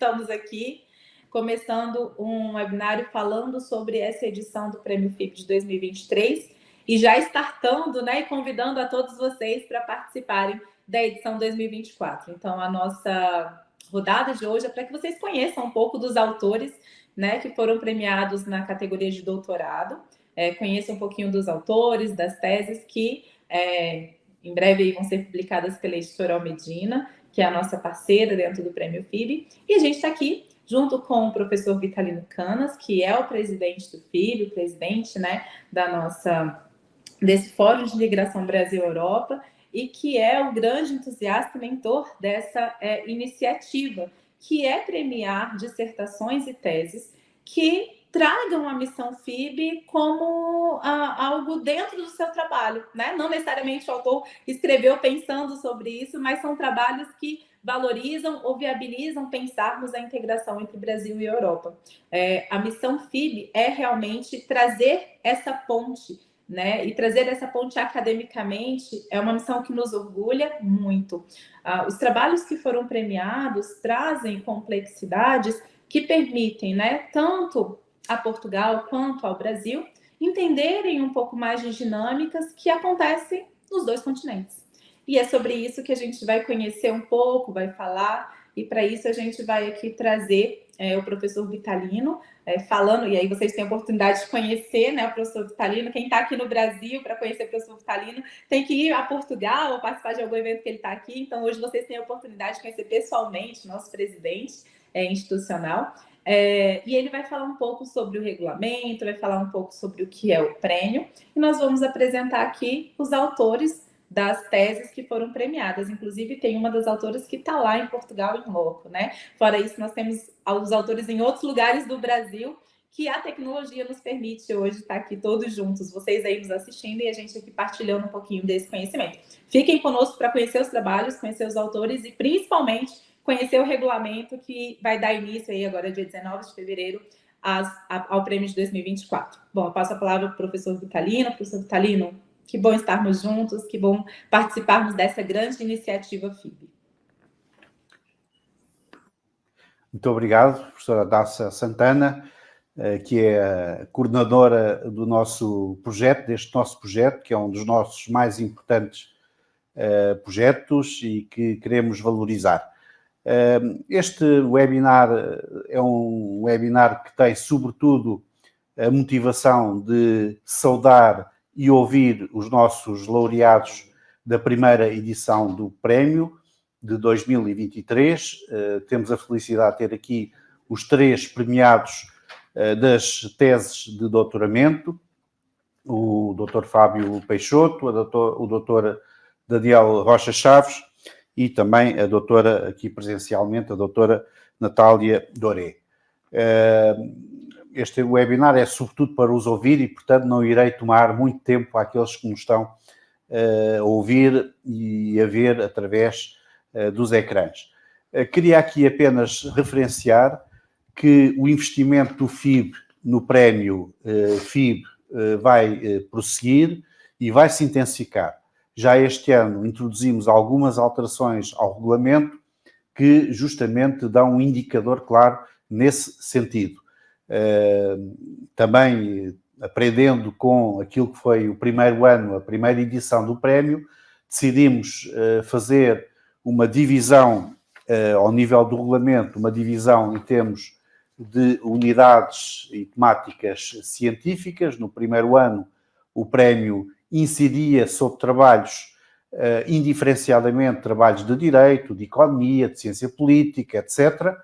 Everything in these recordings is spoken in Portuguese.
Estamos aqui começando um webinário falando sobre essa edição do Prêmio FIB de 2023 e já startando, né, e convidando a todos vocês para participarem da edição 2024. Então, a nossa rodada de hoje é para que vocês conheçam um pouco dos autores, né, que foram premiados na categoria de doutorado, conheçam um pouquinho dos autores, das teses que em breve vão ser publicadas pela Editorial Medina, que é a nossa parceira dentro do Prêmio FIB, e a gente está aqui junto com o professor Vitalino Canas, que é o presidente do FIB, o presidente, né, desse Fórum de Integração Brasil-Europa, e que é o grande entusiasta e mentor dessa iniciativa, que é premiar dissertações e teses que tragam a missão FIB como algo dentro do seu trabalho, né? Não necessariamente o autor escreveu pensando sobre isso, mas são trabalhos que valorizam ou viabilizam pensarmos a integração entre Brasil e Europa. A missão FIB é realmente trazer essa ponte, né? E trazer essa ponte academicamente é uma missão que nos orgulha muito. Os trabalhos que foram premiados trazem complexidades que permitem, né, tanto a Portugal quanto ao Brasil entenderem um pouco mais de dinâmicas que acontecem nos dois continentes. E é sobre isso que a gente vai conhecer um pouco, vai falar, e para isso a gente vai aqui trazer o professor Vitalino, falando, e aí vocês têm a oportunidade de conhecer, né, o professor Vitalino. Quem está aqui no Brasil para conhecer o professor Vitalino tem que ir a Portugal ou participar de algum evento que ele está aqui. Então, hoje vocês têm a oportunidade de conhecer pessoalmente o nosso presidente institucional. E ele vai falar um pouco sobre o regulamento, vai falar um pouco sobre o que é o prêmio, e nós vamos apresentar aqui os autores das teses que foram premiadas. Inclusive, tem uma das autoras que está lá em Portugal, em loco, né? Fora isso, nós temos os autores em outros lugares do Brasil que a tecnologia nos permite hoje estar aqui todos juntos, vocês aí nos assistindo e a gente aqui partilhando um pouquinho desse conhecimento. Fiquem conosco para conhecer os trabalhos, conhecer os autores e, principalmente, conhecer o regulamento que vai dar início aí agora, dia 19 de fevereiro, ao prêmio de 2024. Bom, eu passo a palavra para o professor Vitalino. Professor Vitalino, que bom estarmos juntos, que bom participarmos dessa grande iniciativa FIB. Muito obrigado, professora Dácia Santana, que é a coordenadora do nosso projeto, deste nosso projeto, que é um dos nossos mais importantes projetos e que queremos valorizar. Este webinar é um webinar que tem, sobretudo, a motivação de saudar e ouvir os nossos laureados da primeira edição do Prémio de 2023. Temos a felicidade de ter aqui os 3 premiados das teses de doutoramento, o Dr. Fábio Peixoto, o Dr. Daniel Rocha Chaves e também a doutora, aqui presencialmente, a doutora Natália Doré. Este webinar é sobretudo para os ouvir e, portanto, não irei tomar muito tempo àqueles que nos estão a ouvir e a ver através dos ecrãs. Queria aqui apenas referenciar que o investimento do FIB no prémio FIB vai prosseguir e vai se intensificar. Já este ano introduzimos algumas alterações ao regulamento que justamente dão um indicador claro nesse sentido. Também aprendendo com aquilo que foi o primeiro ano, a primeira edição do prémio, decidimos fazer uma divisão ao nível do regulamento, uma divisão em termos de unidades e temáticas científicas. No primeiro ano, o prémio incidia sobre trabalhos, indiferenciadamente, trabalhos de direito, de economia, de ciência política, etc.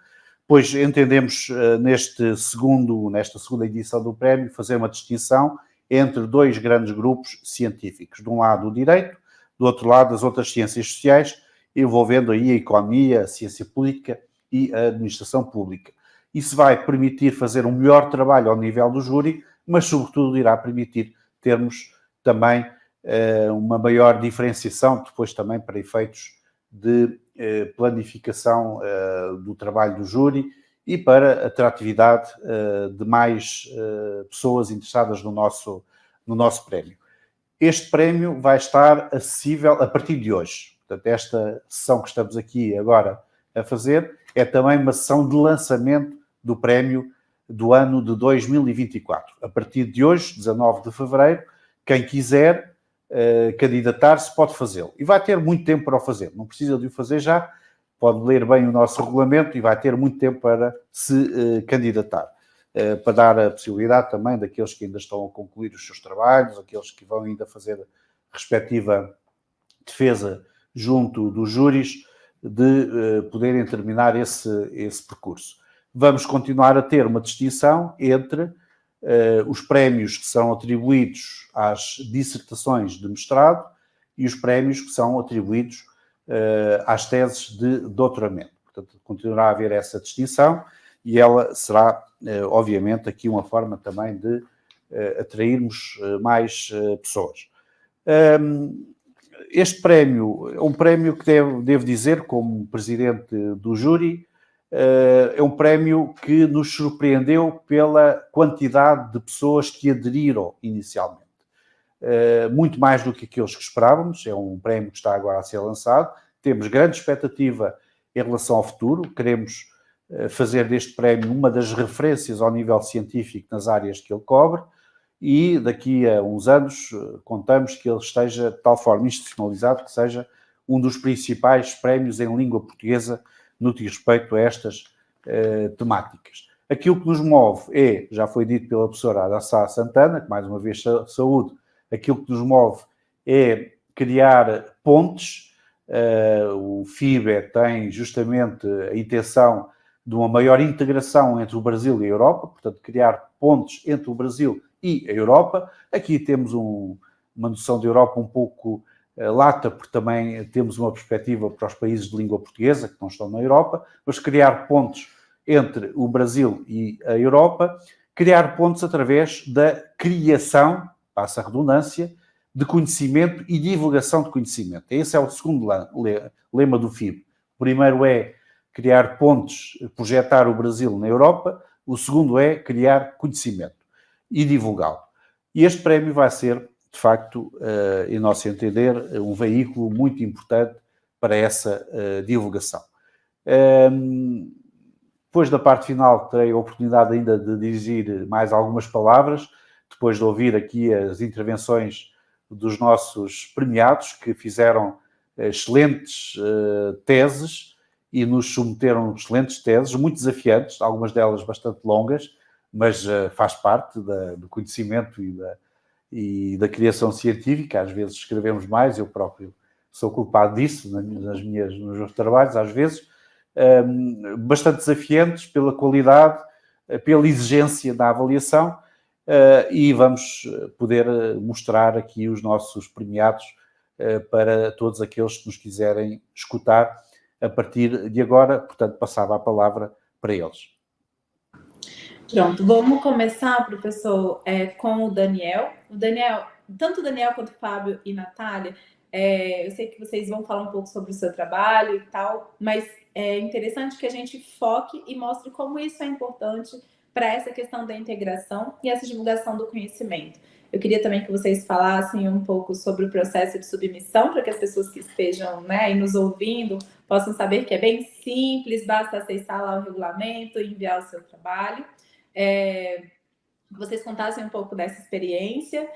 Pois entendemos, nesta segunda edição do prémio, fazer uma distinção entre 2 grandes grupos científicos. De um lado, o direito, do outro lado, as outras ciências sociais, envolvendo aí a economia, a ciência política e a administração pública. Isso vai permitir fazer um melhor trabalho ao nível do júri, mas, sobretudo, irá permitir termos também uma maior diferenciação, depois também para efeitos de planificação do trabalho do júri e para a atratividade de mais pessoas interessadas no nosso prémio. Este prémio vai estar acessível a partir de hoje. Portanto, esta sessão que estamos aqui agora a fazer é também uma sessão de lançamento do prémio do ano de 2024. A partir de hoje, 19 de fevereiro, quem quiser candidatar-se pode fazê-lo. E vai ter muito tempo para o fazer. Não precisa de o fazer já, pode ler bem o nosso regulamento e vai ter muito tempo para se candidatar. Para dar a possibilidade também daqueles que ainda estão a concluir os seus trabalhos, aqueles que vão ainda fazer a respectiva defesa junto dos júris, de poderem terminar esse percurso. Vamos continuar a ter uma distinção entre os prémios que são atribuídos às dissertações de mestrado e os prémios que são atribuídos às teses de doutoramento. Portanto, continuará a haver essa distinção e ela será, obviamente, aqui uma forma também de atrairmos mais pessoas. Este prémio é um prémio que devo dizer, como presidente do júri, é um prémio que nos surpreendeu pela quantidade de pessoas que aderiram inicialmente. Muito mais do que aqueles que esperávamos, é um prémio que está agora a ser lançado, temos grande expectativa em relação ao futuro, queremos fazer deste prémio uma das referências ao nível científico nas áreas que ele cobre, e daqui a uns anos contamos que ele esteja de tal forma institucionalizado que seja um dos principais prémios em língua portuguesa no que diz respeito a estas temáticas. Aquilo que nos move é, já foi dito pela professora Adassá Santana, que mais uma vez saúde, aquilo que nos move é criar pontes. O FIBE tem justamente a intenção de uma maior integração entre o Brasil e a Europa, portanto, criar pontes entre o Brasil e a Europa. Aqui temos uma noção de Europa um pouco lata, porque também temos uma perspectiva para os países de língua portuguesa, que não estão na Europa, mas criar pontes entre o Brasil e a Europa, criar pontes através da criação, passa a redundância, de conhecimento e divulgação de conhecimento. Esse é o segundo lema do FIBE. O primeiro é criar pontes, projetar o Brasil na Europa. O segundo é criar conhecimento e divulgá-lo. E este prémio vai ser, de facto, em nosso entender, um veículo muito importante para essa divulgação. Depois da parte final, terei a oportunidade ainda de dirigir mais algumas palavras, depois de ouvir aqui as intervenções dos nossos premiados, que fizeram excelentes teses e nos submeteram excelentes teses, muito desafiantes, algumas delas bastante longas, mas faz parte do conhecimento e da criação científica. Às vezes escrevemos mais, eu próprio sou culpado disso nos meus trabalhos, às vezes, bastante desafiantes pela qualidade, pela exigência da avaliação, e vamos poder mostrar aqui os nossos premiados para todos aqueles que nos quiserem escutar a partir de agora. Portanto, passava a palavra para eles. Pronto, vamos começar, professor, com o Daniel. Tanto o Daniel quanto o Fábio e Natália, eu sei que vocês vão falar um pouco sobre o seu trabalho e tal, mas é interessante que a gente foque e mostre como isso é importante para essa questão da integração e essa divulgação do conhecimento. Eu queria também que vocês falassem um pouco sobre o processo de submissão, para que as pessoas que estejam aí nos ouvindo possam saber que é bem simples, basta acessar lá o regulamento e enviar o seu trabalho. Vocês contassem um pouco dessa experiência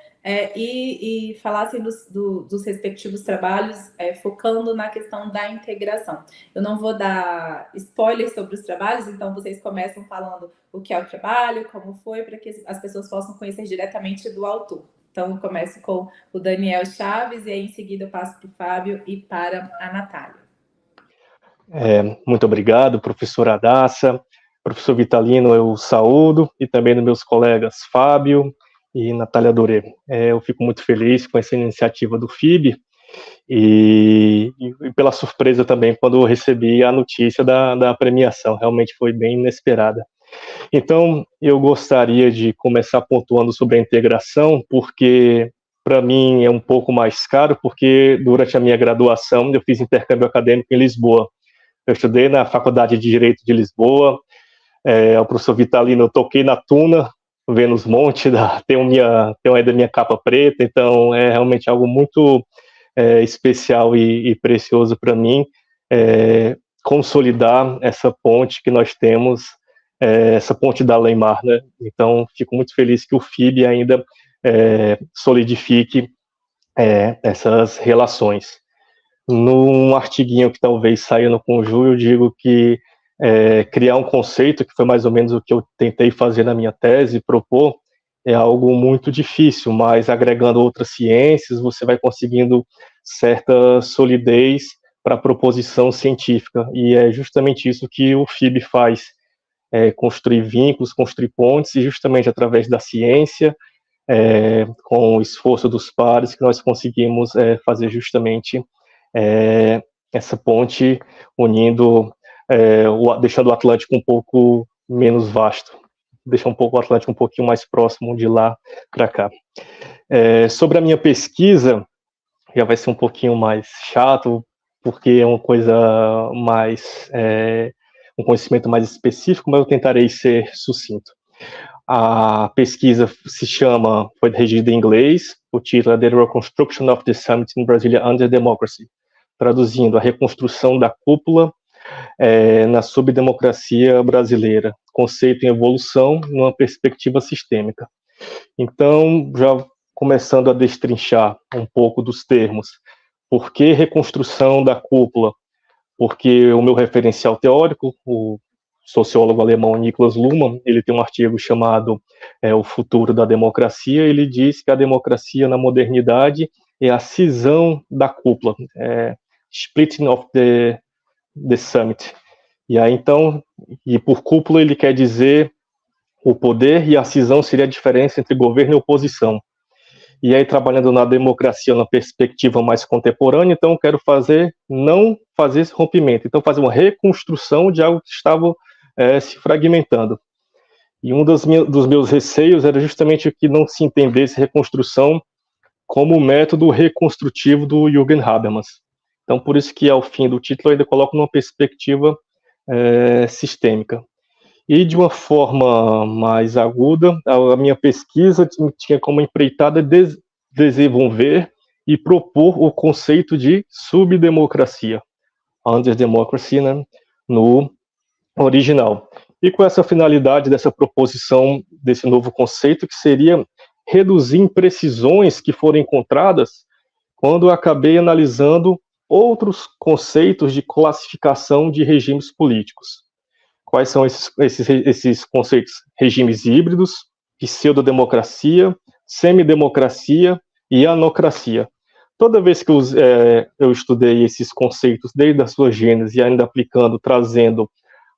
e falassem dos respectivos trabalhos, focando na questão da integração. Eu não vou dar spoilers sobre os trabalhos, então vocês começam falando o que é o trabalho, como foi, para que as pessoas possam conhecer diretamente do autor. Então, eu começo com o Daniel Chaves e aí, em seguida, eu passo para o Fábio e para a Natália. Muito obrigado, professora Adassa. Professor Vitalino, eu saúdo, e também dos meus colegas Fábio e Natália Doré. Eu fico muito feliz com essa iniciativa do FIBE e pela surpresa também quando eu recebi a notícia da premiação. Realmente foi bem inesperada. Então, eu gostaria de começar pontuando sobre a integração, porque para mim é um pouco mais caro, porque durante a minha graduação eu fiz intercâmbio acadêmico em Lisboa. Eu estudei na Faculdade de Direito de Lisboa. O professor Vitalino, eu toquei na Tuna, vendo os montes, tem aí da minha capa preta, então é realmente algo muito especial e precioso para mim. consolidar essa ponte que nós temos, essa ponte da Lei-Mar, né? Então, fico muito feliz que o FIB ainda solidifique essas relações. Num artiguinho que talvez saia no Conju, eu digo que criar um conceito, que foi mais ou menos o que eu tentei fazer na minha tese, propor, é algo muito difícil, mas agregando outras ciências, você vai conseguindo certa solidez para a proposição científica, e é justamente isso que o FIB faz, construir vínculos, construir pontes, e justamente através da ciência, com o esforço dos pares, que nós conseguimos fazer justamente essa ponte unindo, deixando o Atlântico um pouco menos vasto, deixar o Atlântico um pouquinho mais próximo de lá para cá. Sobre a minha pesquisa, já vai ser um pouquinho mais chato, porque é uma coisa mais, um conhecimento mais específico, mas eu tentarei ser sucinto. A pesquisa foi regida em inglês, o título é The Reconstruction of the Summit in Brasilia Under Democracy, traduzindo, a reconstrução da cúpula na subdemocracia brasileira, conceito em evolução numa perspectiva sistêmica. Então, já começando a destrinchar um pouco dos termos, por que reconstrução da cúpula? Porque o meu referencial teórico, o sociólogo alemão Niklas Luhmann, ele tem um artigo chamado O Futuro da Democracia, ele diz que a democracia na modernidade é a cisão da cúpula, splitting of the summit. E aí, então, e por cúpula ele quer dizer o poder, e a cisão seria a diferença entre governo e oposição. E aí, trabalhando na democracia, na perspectiva mais contemporânea, então, eu quero não fazer esse rompimento, então, fazer uma reconstrução de algo que estava se fragmentando. E um dos meus receios era justamente que não se entendesse reconstrução como o método reconstrutivo do Jürgen Habermas. Então, por isso que, ao fim do título, eu ainda coloco numa perspectiva sistêmica. E, de uma forma mais aguda, a minha pesquisa tinha como empreitada desenvolver e propor o conceito de subdemocracia, under democracy, né, no original. E com essa finalidade dessa proposição desse novo conceito, que seria reduzir imprecisões que foram encontradas quando eu acabei analisando outros conceitos de classificação de regimes políticos. Quais são esses conceitos? Regimes híbridos, pseudodemocracia, semidemocracia e anocracia. Toda vez que eu estudei esses conceitos desde a sua gênese e ainda aplicando, trazendo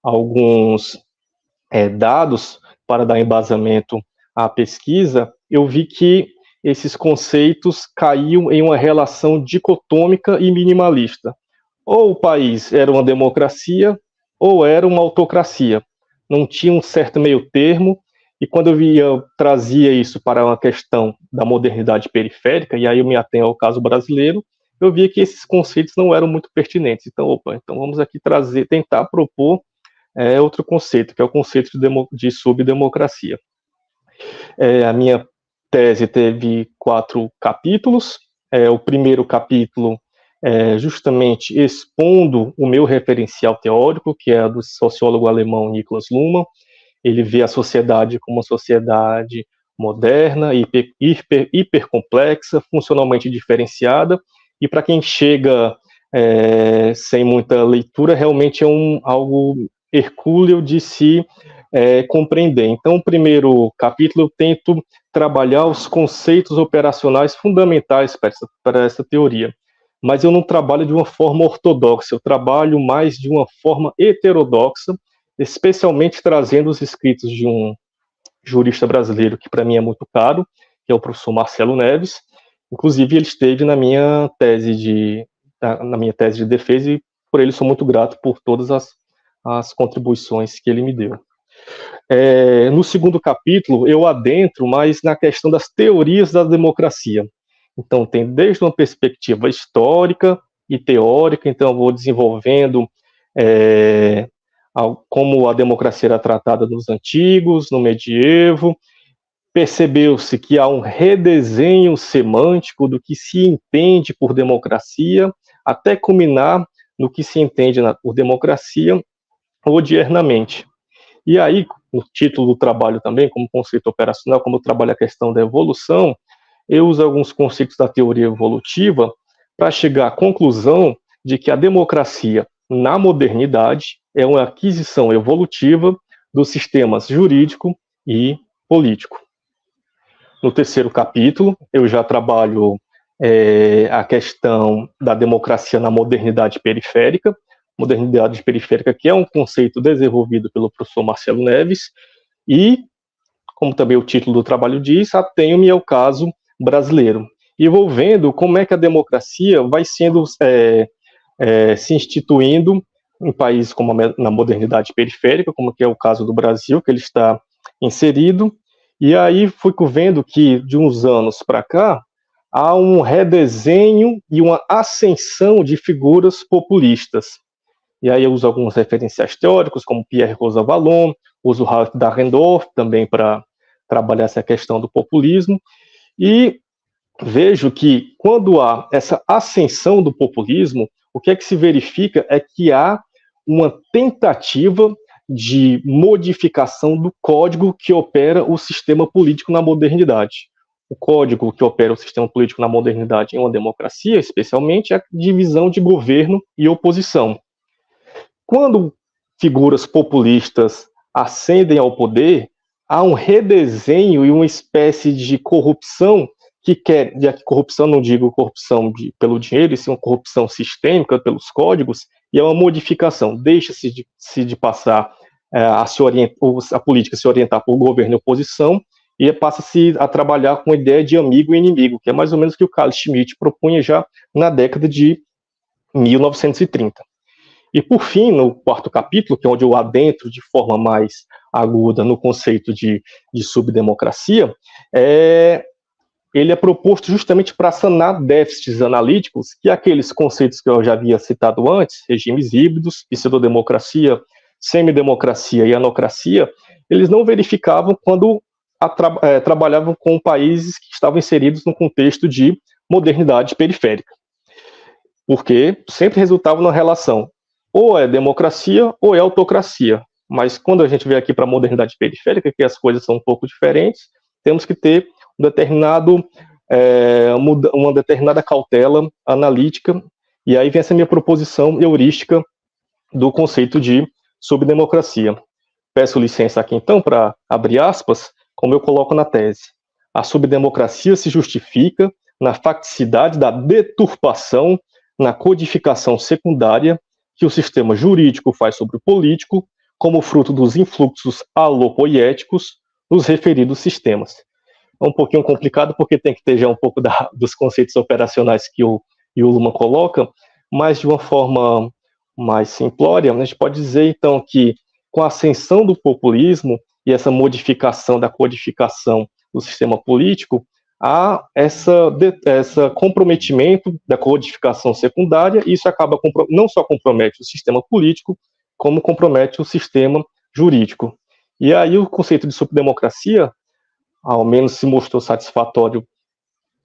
alguns dados para dar embasamento à pesquisa, eu vi que esses conceitos caíam em uma relação dicotômica e minimalista. Ou o país era uma democracia, ou era uma autocracia. Não tinha um certo meio termo, e quando eu trazia isso para uma questão da modernidade periférica, e aí eu me atenho ao caso brasileiro, eu via que esses conceitos não eram muito pertinentes. Então, vamos aqui tentar propor outro conceito, que é o conceito de subdemocracia. A minha tese teve 4 capítulos. O primeiro capítulo justamente expondo o meu referencial teórico, que é do sociólogo alemão Niklas Luhmann. Ele vê a sociedade como uma sociedade moderna, hipercomplexa, funcionalmente diferenciada, e para quem chega sem muita leitura, realmente é algo hercúleo de se compreender. Então, no primeiro capítulo, eu tento trabalhar os conceitos operacionais fundamentais para essa teoria. Mas eu não trabalho de uma forma ortodoxa, eu trabalho mais de uma forma heterodoxa, especialmente trazendo os escritos de um jurista brasileiro que para mim é muito caro, que é o professor Marcelo Neves. Inclusive, ele esteve na minha tese de defesa, e por ele sou muito grato por todas as contribuições que ele me deu. No segundo capítulo, eu adentro mais na questão das teorias da democracia. Então, tem desde uma perspectiva histórica e teórica, então eu vou desenvolvendo como a democracia era tratada nos antigos, no medievo. Percebeu-se que há um redesenho semântico do que se entende por democracia, até culminar no que se entende por democracia odiernamente. E aí, no título do trabalho também, como conceito operacional, como eu trabalho a questão da evolução, eu uso alguns conceitos da teoria evolutiva para chegar à conclusão de que a democracia, na modernidade, é uma aquisição evolutiva dos sistemas jurídico e político. No terceiro capítulo, eu já trabalho a questão da democracia na modernidade periférica, que é um conceito desenvolvido pelo professor Marcelo Neves, e, como também o título do trabalho diz, atenho-me ao caso brasileiro. E vou vendo como é que a democracia vai sendo se instituindo em países como na modernidade periférica, como que é o caso do Brasil, que ele está inserido. E aí fui vendo que, de uns anos para cá, há um redesenho e uma ascensão de figuras populistas. E aí eu uso alguns referenciais teóricos, como Pierre Rosa Vallon, uso Ralph Dahrendorf também para trabalhar essa questão do populismo, e vejo que quando há essa ascensão do populismo, o que é que se verifica é que há uma tentativa de modificação do código que opera o sistema político na modernidade. O código que opera o sistema político na modernidade em uma democracia, especialmente, é a divisão de governo e oposição. Quando figuras populistas ascendem ao poder, há um redesenho e uma espécie de corrupção que quer, de corrupção, não digo corrupção pelo dinheiro, e sim uma corrupção sistêmica pelos códigos, e é uma modificação. Deixa-se de passar a política se orientar por governo e oposição, e passa-se a trabalhar com a ideia de amigo e inimigo, que é mais ou menos o que o Carl Schmitt propunha já na década de 1930. E, por fim, no quarto capítulo, que é onde eu adentro de forma mais aguda no conceito de subdemocracia, ele é proposto justamente para sanar déficits analíticos, que aqueles conceitos que eu já havia citado antes, regimes híbridos, pseudodemocracia, semidemocracia e anocracia, eles não verificavam quando trabalhavam com países que estavam inseridos no contexto de modernidade periférica. Porque sempre resultava na relação ou é democracia ou é autocracia. Mas quando a gente vem aqui para a modernidade periférica, que as coisas são um pouco diferentes, temos que ter uma determinada cautela analítica, e aí vem essa minha proposição heurística do conceito de subdemocracia. Peço licença aqui então para abrir aspas, como eu coloco na tese. A subdemocracia se justifica na facticidade da deturpação, na codificação secundária que o sistema jurídico faz sobre o político, como fruto dos influxos alopoiéticos nos referidos sistemas. É um pouquinho complicado, porque tem que ter já um pouco dos conceitos operacionais que o Luhmann coloca, mas de uma forma mais simplória, a gente pode dizer, então, que com a ascensão do populismo e essa modificação da codificação do sistema político, há esse comprometimento da codificação secundária, e isso acaba não só compromete o sistema político, como compromete o sistema jurídico. E aí o conceito de subdemocracia, ao menos se mostrou satisfatório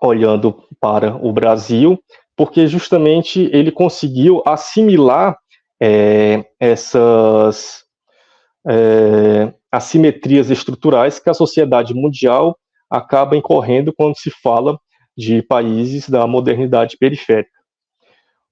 olhando para o Brasil, porque justamente ele conseguiu assimilar essas assimetrias estruturais que a sociedade mundial acaba incorrendo quando se fala de países da modernidade periférica.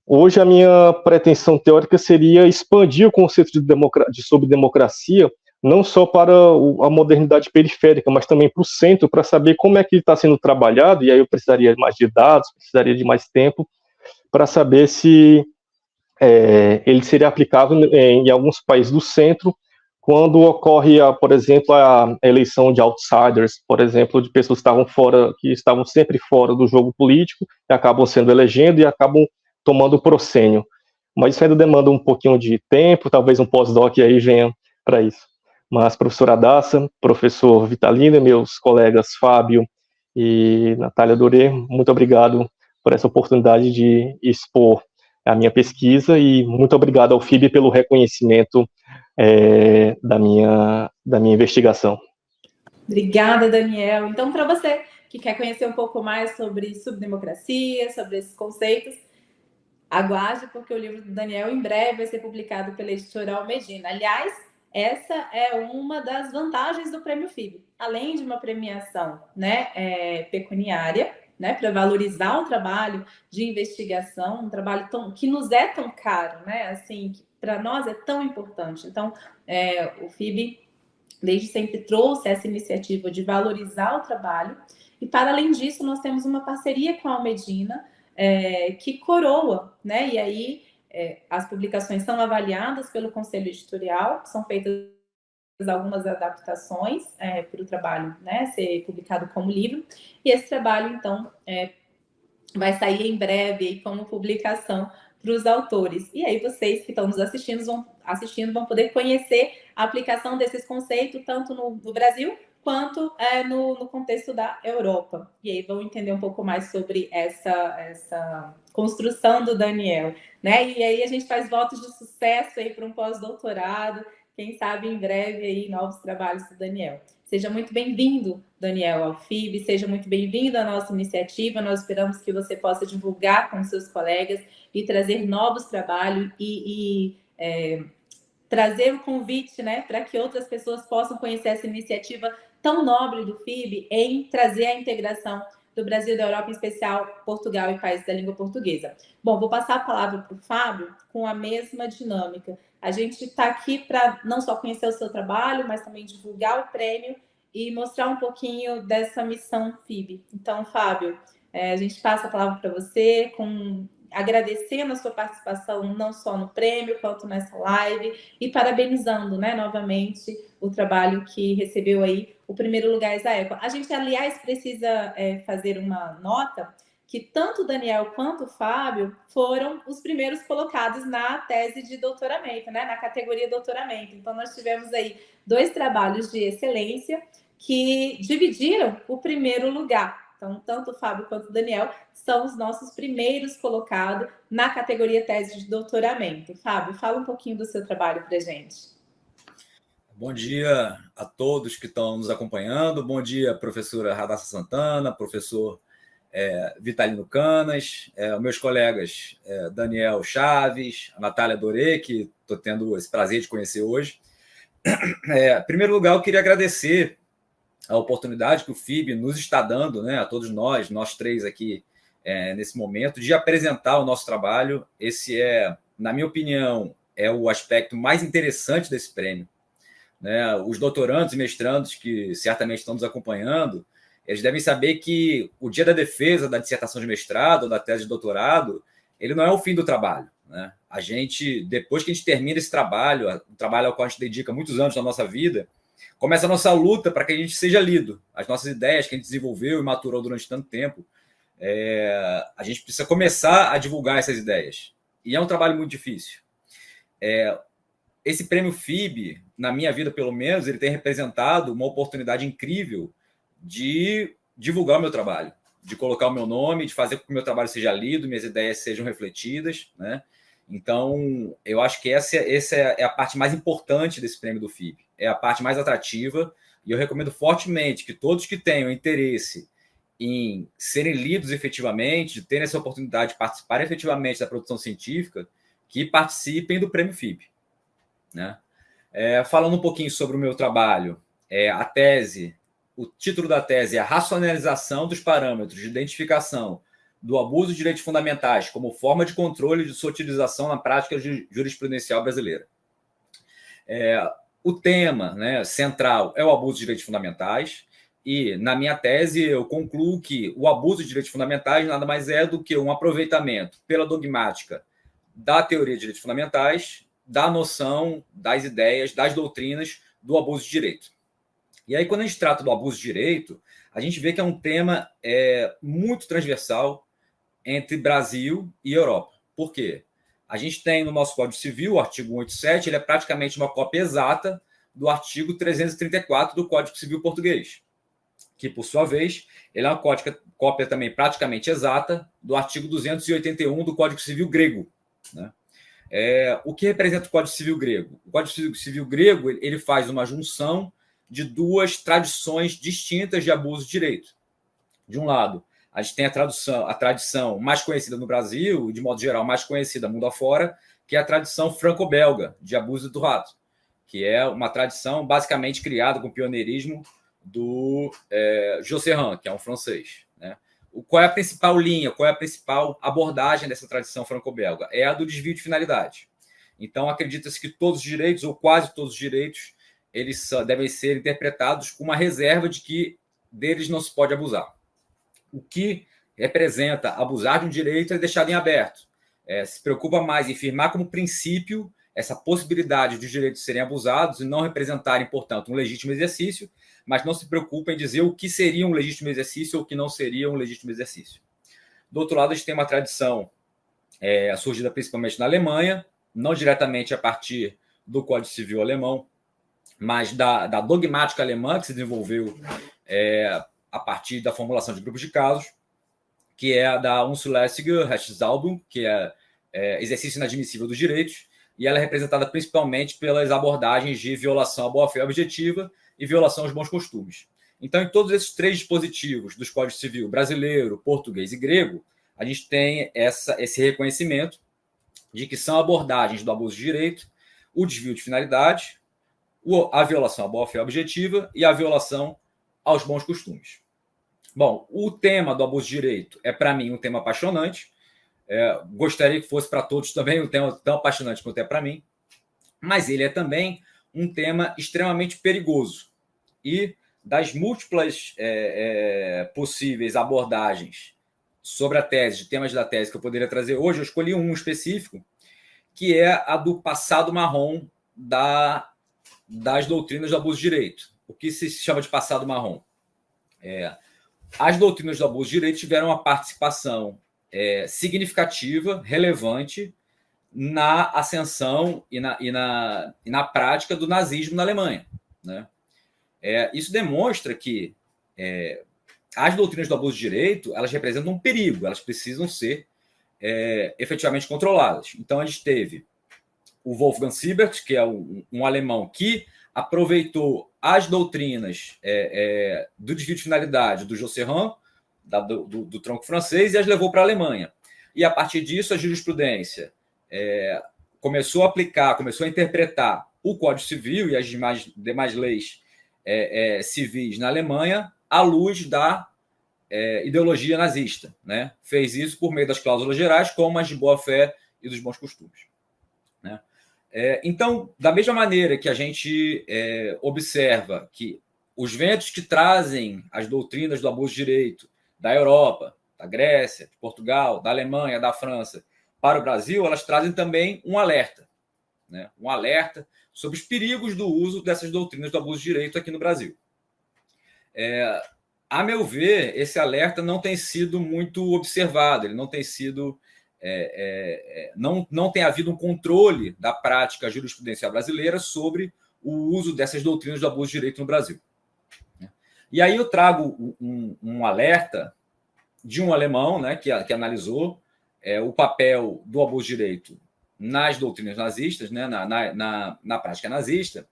Hoje a minha pretensão teórica seria expandir o conceito de subdemocracia não só para a modernidade periférica, mas também para o centro, para saber como é que ele está sendo trabalhado, e aí eu precisaria mais de dados, precisaria de mais tempo, para saber se ele seria aplicável em alguns países do centro, quando ocorre, por exemplo, a eleição de outsiders, por exemplo, de pessoas que estavam sempre fora do jogo político, e acabam sendo elegendo e acabam tomando o proscênio. Mas isso ainda demanda um pouquinho de tempo, talvez um pós-doc aí venha para isso. Mas, professora Adassa, professor Vitalino, meus colegas Fábio e Natália Doré, muito obrigado por essa oportunidade de expor a minha pesquisa, e muito obrigado ao FIB pelo reconhecimento da minha investigação. Obrigada, Daniel. Então, para você que quer conhecer um pouco mais sobre subdemocracia, sobre esses conceitos, aguarde, porque o livro do Daniel em breve vai ser publicado pela editora Almedina. Aliás, essa é uma das vantagens do Prêmio FIB. Além de uma premiação, né, pecuniária, né, para valorizar o trabalho de investigação, um trabalho que nos é tão caro, né, assim, que para nós é tão importante. Então, o FIB desde sempre trouxe essa iniciativa de valorizar o trabalho, e para além disso, nós temos uma parceria com a Almedina, que coroa, né? E aí as publicações são avaliadas pelo Conselho Editorial, são feitas algumas adaptações para o trabalho, né, ser publicado como livro, e esse trabalho, então, vai sair em breve aí como publicação para os autores. E aí vocês que estão nos assistindo vão poder conhecer a aplicação desses conceitos, tanto no Brasil quanto no contexto da Europa. E aí vão entender um pouco mais sobre essa construção do Daniel, né? E aí a gente faz votos de sucesso aí para um pós-doutorado, quem sabe em breve aí novos trabalhos do Daniel. Seja muito bem-vindo, Daniel, ao FIB, seja muito bem-vindo à nossa iniciativa. Nós esperamos que você possa divulgar com seus colegas e trazer novos trabalhos e trazer o convite, né, para que outras pessoas possam conhecer essa iniciativa tão nobre do FIB em trazer a integração do Brasil, da Europa, em especial Portugal e países da língua portuguesa. Bom, vou passar a palavra para o Fábio com a mesma dinâmica. A gente está aqui para não só conhecer o seu trabalho, mas também divulgar o prêmio e mostrar um pouquinho dessa missão FIB. Então, Fábio, a gente passa a palavra para você, agradecendo a sua participação não só no prêmio, quanto nessa live, e parabenizando, né, novamente o trabalho que recebeu aí o primeiro lugar Exaeco. A gente, aliás, precisa fazer uma nota que tanto o Daniel quanto o Fábio foram os primeiros colocados na tese de doutoramento, né, na categoria doutoramento. Então, nós tivemos aí 2 trabalhos de excelência que dividiram o primeiro lugar. Então, tanto o Fábio quanto o Daniel são os nossos primeiros colocados na categoria tese de doutoramento. Fábio, fala um pouquinho do seu trabalho para a gente. Bom dia a todos que estão nos acompanhando. Bom dia, professora Radassa Santana, professor Vitalino Canas, meus colegas Daniel Chaves, a Natália Doré, que estou tendo esse prazer de conhecer hoje. Em primeiro lugar, eu queria agradecer a oportunidade que o FIB nos está dando, né, a todos nós 3 aqui, nesse momento, de apresentar o nosso trabalho. Esse na minha opinião, o aspecto mais interessante desse prêmio, né? Os doutorandos e mestrandos que certamente estão nos acompanhando, eles devem saber que o dia da defesa da dissertação de mestrado ou da tese de doutorado, ele não é o fim do trabalho, né? A gente, depois que a gente termina esse trabalho, o trabalho ao qual a gente dedica muitos anos da nossa vida, começa a nossa luta para que a gente seja lido. As nossas ideias que a gente desenvolveu e maturou durante tanto tempo, a gente precisa começar a divulgar essas ideias. E é um trabalho muito difícil. Esse prêmio FIB, na minha vida pelo menos, ele tem representado uma oportunidade incrível de divulgar o meu trabalho, de colocar o meu nome, de fazer com que o meu trabalho seja lido, minhas ideias sejam refletidas, né? Então, eu acho que essa é a parte mais importante desse prêmio do FIB, é a parte mais atrativa, e eu recomendo fortemente que todos que tenham interesse em serem lidos efetivamente, de terem essa oportunidade de participar efetivamente da produção científica, que participem do prêmio FIB, né? Falando um pouquinho sobre o meu trabalho, a tese, o título da tese é a racionalização dos parâmetros de identificação do abuso de direitos fundamentais como forma de controle de sua utilização na prática jurisprudencial brasileira. O tema, né, central é o abuso de direitos fundamentais, e na minha tese eu concluo que o abuso de direitos fundamentais nada mais é do que um aproveitamento pela dogmática da teoria de direitos fundamentais, da noção, das ideias, das doutrinas do abuso de direito. E aí, quando a gente trata do abuso de direito, a gente vê que é um tema muito transversal entre Brasil e Europa. Por quê? A gente tem no nosso Código Civil, o artigo 187, ele é praticamente uma cópia exata do artigo 334 do Código Civil português, que, por sua vez, ele é uma cópia também praticamente exata do artigo 281 do Código Civil grego, né? O que representa o Código Civil grego? O Código Civil grego ele faz uma junção de 2 tradições distintas de abuso de direito. De um lado, a gente tem a tradição mais conhecida no Brasil, de modo geral, mais conhecida mundo afora, que é a tradição franco-belga de abuso do rato, que é uma tradição basicamente criada com o pioneirismo do Josserand, que é um francês, né? Qual é a principal linha, qual é a principal abordagem dessa tradição franco-belga? É a do desvio de finalidade. Então, acredita-se que todos os direitos, ou quase todos os direitos, eles devem ser interpretados com uma reserva de que deles não se pode abusar. O que representa abusar de um direito é deixado em aberto. Se preocupa mais em firmar como princípio essa possibilidade de os direitos serem abusados e não representarem, portanto, um legítimo exercício, mas não se preocupa em dizer o que seria um legítimo exercício ou o que não seria um legítimo exercício. Do outro lado, a gente tem uma tradição surgida principalmente na Alemanha, não diretamente a partir do Código Civil alemão, mas da dogmática alemã que se desenvolveu a partir da formulação de grupos de casos, que é a da unzulässige Rechtssaubung, que é exercício inadmissível dos direitos, e ela é representada principalmente pelas abordagens de violação à boa-fé objetiva e violação aos bons costumes. Então, em todos esses três dispositivos dos Códigos Civil brasileiro, português e grego, a gente tem esse reconhecimento de que são abordagens do abuso de direito, o desvio de finalidade, a violação à boa-fé objetiva e a violação aos bons costumes. Bom, o tema do abuso de direito é, para mim, um tema apaixonante. Gostaria que fosse para todos também um tema tão apaixonante quanto é para mim, mas ele é também um tema extremamente perigoso. E das múltiplas possíveis abordagens sobre a tese, de temas da tese que eu poderia trazer hoje, eu escolhi um específico, que é a do passado marrom das doutrinas do abuso de direito. O que se chama de passado marrom? As doutrinas do abuso de direito tiveram uma participação significativa, relevante, na ascensão e na prática do nazismo na Alemanha, né? Isso demonstra que as doutrinas do abuso de direito, elas representam um perigo, elas precisam ser efetivamente controladas. Então, a gente teve o Wolfgang Siebert, que é um alemão que aproveitou as doutrinas do desvio de finalidade do Josserand, do tronco francês, e as levou para a Alemanha. E, a partir disso, a jurisprudência começou a aplicar, começou a interpretar o Código Civil e as demais leis civis na Alemanha à luz da ideologia nazista, né? Fez isso por meio das cláusulas gerais, como as de boa-fé e dos bons costumes, né? Então, da mesma maneira que a gente observa que os ventos que trazem as doutrinas do abuso de direito da Europa, da Grécia, de Portugal, da Alemanha, da França, para o Brasil, elas trazem também um alerta, né? Um alerta sobre os perigos do uso dessas doutrinas do abuso de direito aqui no Brasil. A meu ver, esse alerta não tem sido muito observado, ele não tem sido... não tem havido um controle da prática jurisprudencial brasileira sobre o uso dessas doutrinas do abuso de direito no Brasil. E aí eu trago um alerta de um alemão, né, que analisou o papel do abuso de direito nas doutrinas nazistas, né, na prática nazista,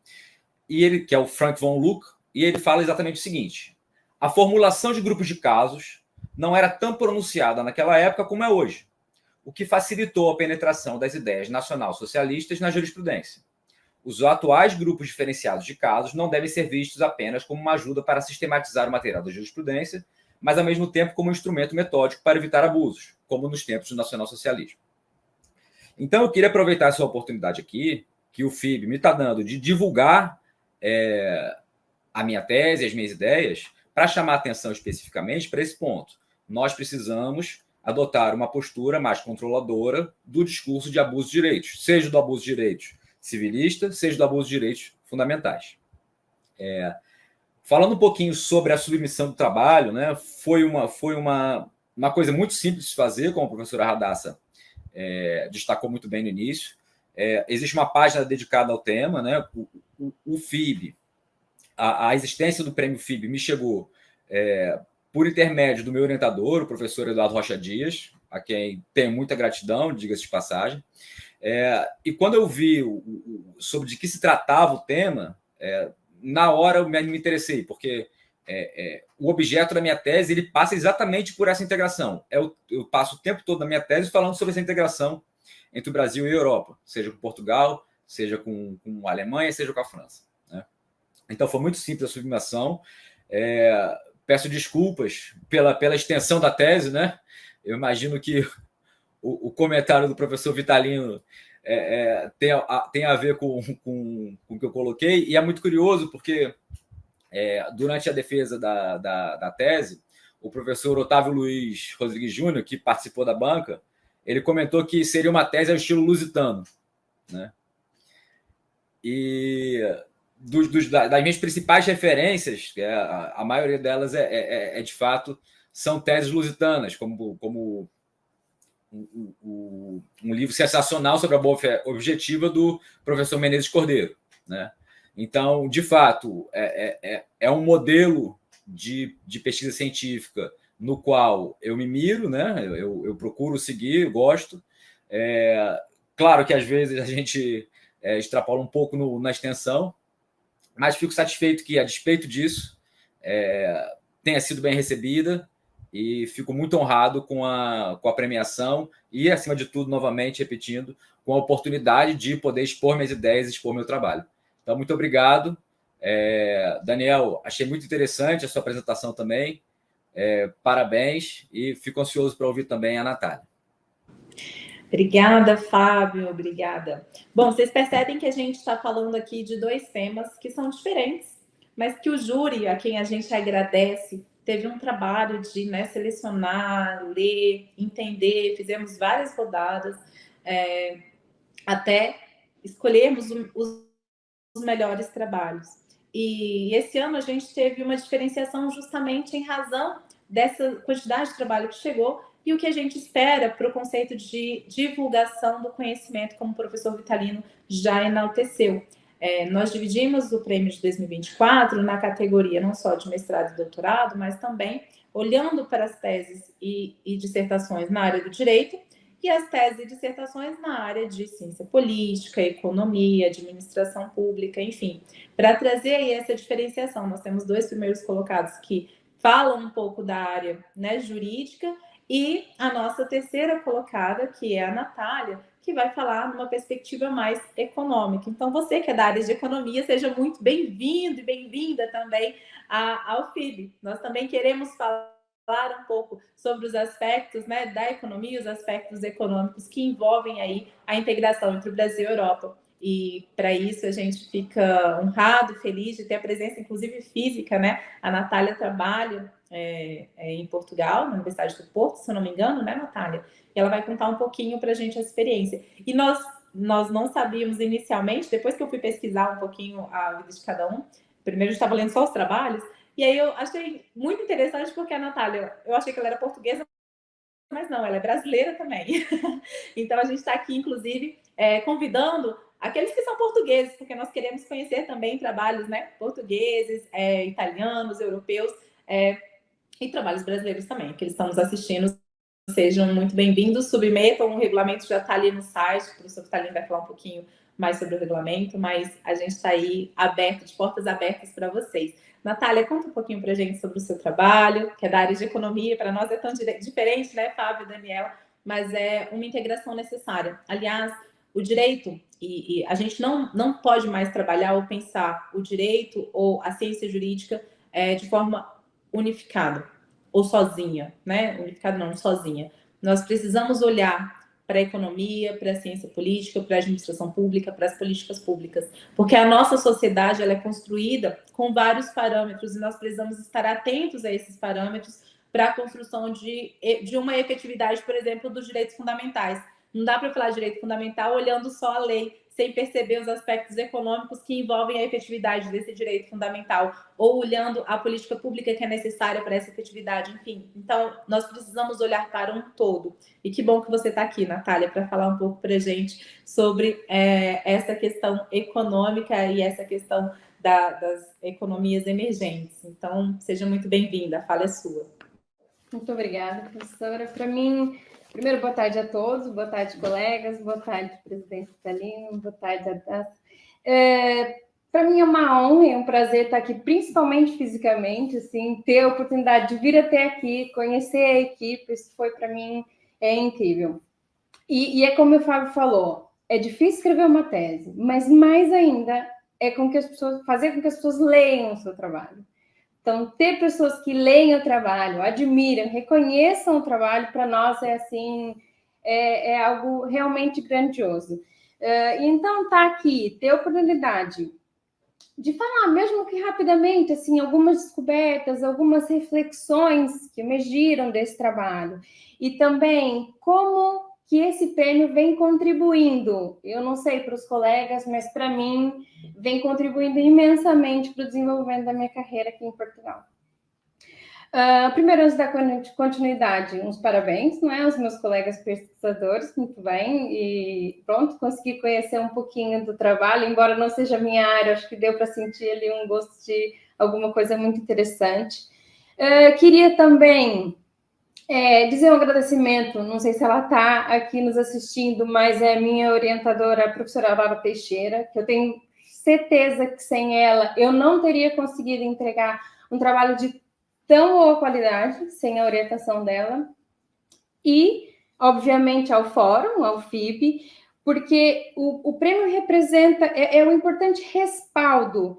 e ele, que é o Frank von Luck, e ele fala exatamente o seguinte: a formulação de grupos de casos não era tão pronunciada naquela época como é hoje, o que facilitou a penetração das ideias nacional-socialistas na jurisprudência. Os atuais grupos diferenciados de casos não devem ser vistos apenas como uma ajuda para sistematizar o material da jurisprudência, mas, ao mesmo tempo, como um instrumento metódico para evitar abusos, como nos tempos do nacionalsocialismo. Então, eu queria aproveitar essa oportunidade aqui, que o FIB me está dando, de divulgar a minha tese, as minhas ideias, para chamar atenção especificamente para esse ponto. Nós precisamos adotar uma postura mais controladora do discurso de abuso de direitos, seja do abuso de direitos civilista, seja do abuso de direitos fundamentais. Falando um pouquinho sobre a submissão do trabalho, né, foi uma coisa muito simples de fazer, como a professora Radassa destacou muito bem no início. Existe uma página dedicada ao tema, né? O FIB, a existência do prêmio FIB me chegou por intermédio do meu orientador, o professor Eduardo Rocha Dias, a quem tenho muita gratidão, diga-se de passagem. E quando eu vi sobre de que se tratava o tema, na hora eu me interessei, porque o objeto da minha tese ele passa exatamente por essa integração. Eu passo o tempo todo na minha tese falando sobre essa integração entre o Brasil e a Europa, seja com Portugal, seja com a Alemanha, seja com a França, né? Então, foi muito simples a submissão. Peço desculpas pela extensão da tese, né? Eu imagino que o comentário do professor Vitalino tem a ver com o que eu coloquei, e é muito curioso porque durante a defesa da tese, o professor Otávio Luiz Rodrigues Júnior, que participou da banca, ele comentou que seria uma tese ao estilo lusitano, né? E das minhas principais referências, a maioria delas de fato, são teses lusitanas, como um livro sensacional sobre a boa-fé objetiva do professor Menezes Cordeiro, né? Então, de fato, é um modelo de pesquisa científica no qual eu me miro, né? Eu procuro seguir, gosto. Claro que às vezes a gente extrapola um pouco na extensão, mas fico satisfeito que, a despeito disso, tenha sido bem recebida, e fico muito honrado com a premiação e, acima de tudo, novamente, repetindo, com a oportunidade de poder expor minhas ideias e expor meu trabalho. Então, muito obrigado. Daniel, achei muito interessante a sua apresentação também. Parabéns, e fico ansioso para ouvir também a Natália. Obrigada, Fábio, obrigada. Bom, vocês percebem que a gente está falando aqui de dois temas que são diferentes, mas que o júri, a quem a gente agradece, teve um trabalho de selecionar, ler, entender, fizemos várias rodadas, até escolhermos os melhores trabalhos. E esse ano a gente teve uma diferenciação justamente em razão dessa quantidade de trabalho que chegou e o que a gente espera para o conceito de divulgação do conhecimento, como o professor Vitalino já enalteceu. Nós dividimos o prêmio de 2024 na categoria não só de mestrado e doutorado, mas também olhando para as teses e dissertações na área do direito e as teses e dissertações na área de ciência política, economia, administração pública, enfim. Para trazer aí essa diferenciação, nós temos 2 primeiros colocados que falam um pouco da área jurídica, e a nossa terceira colocada, que é a Natália, que vai falar numa perspectiva mais econômica. Então, você que é da área de economia, seja muito bem-vindo e bem-vinda também ao FIB. Nós também queremos falar um pouco sobre os aspectos da economia, os aspectos econômicos que envolvem aí a integração entre o Brasil e a Europa. E para isso a gente fica honrado, feliz de ter a presença, inclusive física, A Natália trabalha em Portugal, na Universidade do Porto, se eu não me engano, Natália? E ela vai contar um pouquinho para a gente a experiência. E nós não sabíamos inicialmente, depois que eu fui pesquisar um pouquinho a vida de cada um, primeiro a gente estava lendo só os trabalhos, e aí eu achei muito interessante porque a Natália, eu achei que ela era portuguesa, mas não, ela é brasileira também. Então a gente está aqui, inclusive, convidando aqueles que são portugueses, porque nós queremos conhecer também trabalhos portugueses, italianos, europeus, e trabalhos brasileiros também, que eles estão nos assistindo. Sejam muito bem-vindos, submetam, o regulamento já está ali no site, o professor Vitalino vai falar um pouquinho mais sobre o regulamento, mas a gente está aí aberto, de portas abertas para vocês. Natália, conta um pouquinho para a gente sobre o seu trabalho, que é da área de economia, para nós é tão diferente, Fábio e Daniel, mas é uma integração necessária. Aliás, o direito, e a gente não pode mais trabalhar ou pensar o direito ou a ciência jurídica de forma unificada, ou sozinha, Unificada não, sozinha. Nós precisamos olhar para a economia, para a ciência política, para a administração pública, para as políticas públicas, porque a nossa sociedade ela é construída com vários parâmetros e nós precisamos estar atentos a esses parâmetros para a construção de uma efetividade, por exemplo, dos direitos fundamentais. Não dá para falar de direito fundamental olhando só a lei, sem perceber os aspectos econômicos que envolvem a efetividade desse direito fundamental, ou olhando a política pública que é necessária para essa efetividade, enfim. Então, nós precisamos olhar para um todo. E que bom que você está aqui, Natália, para falar um pouco para a gente sobre essa questão econômica e essa questão das economias emergentes. Então, seja muito bem-vinda, a fala é sua. Muito obrigada, professora. Para mim, primeiro, boa tarde a todos, boa tarde, colegas, boa tarde, presidente Vitalino, boa tarde, Adassa. para mim é uma honra e um prazer estar aqui, principalmente fisicamente, assim, ter a oportunidade de vir até aqui, conhecer a equipe, isso foi para mim incrível. E é como o Fábio falou, é difícil escrever uma tese, mas mais ainda é fazer com que as pessoas leiam o seu trabalho. Então, ter pessoas que leem o trabalho, admiram, reconheçam o trabalho, para nós é assim, é algo realmente grandioso. Então, tá aqui, ter a oportunidade de falar, mesmo que rapidamente, assim, algumas descobertas, algumas reflexões que emergiram desse trabalho. E também como que esse prêmio vem contribuindo, eu não sei para os colegas, mas para mim, vem contribuindo imensamente para o desenvolvimento da minha carreira aqui em Portugal. Primeiro, antes da continuidade, uns parabéns, não é? Aos meus colegas pesquisadores, muito bem, e pronto, consegui conhecer um pouquinho do trabalho, embora não seja a minha área, acho que deu para sentir ali um gosto de alguma coisa muito interessante. Queria também dizer um agradecimento, não sei se ela está aqui nos assistindo, mas é minha orientadora, a professora Aurora Teixeira, que eu tenho certeza que sem ela eu não teria conseguido entregar um trabalho de tão boa qualidade, sem a orientação dela, e, obviamente, ao Fórum, ao FIB, porque o prêmio representa, é um importante respaldo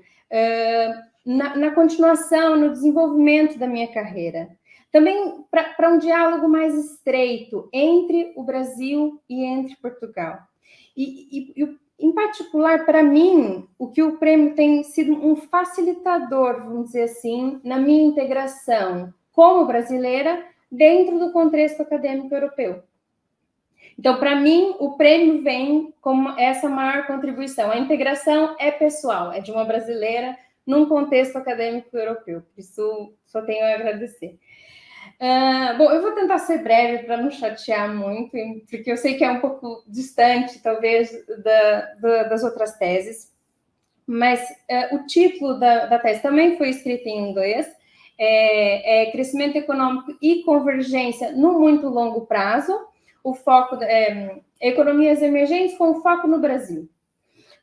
na continuação, no desenvolvimento da minha carreira. Também para um diálogo mais estreito entre o Brasil e entre Portugal. E em particular, para mim, o que o prêmio tem sido um facilitador, vamos dizer assim, na minha integração como brasileira dentro do contexto acadêmico europeu. Então, para mim, o prêmio vem como essa maior contribuição. A integração é pessoal, é de uma brasileira num contexto acadêmico europeu. Por isso, só tenho a agradecer. Bom, eu vou tentar ser breve para não chatear muito, porque eu sei que é um pouco distante, talvez, das outras teses, mas o título da tese também foi escrito em inglês, Crescimento Econômico e Convergência no Muito Longo Prazo, o foco economias emergentes com foco no Brasil.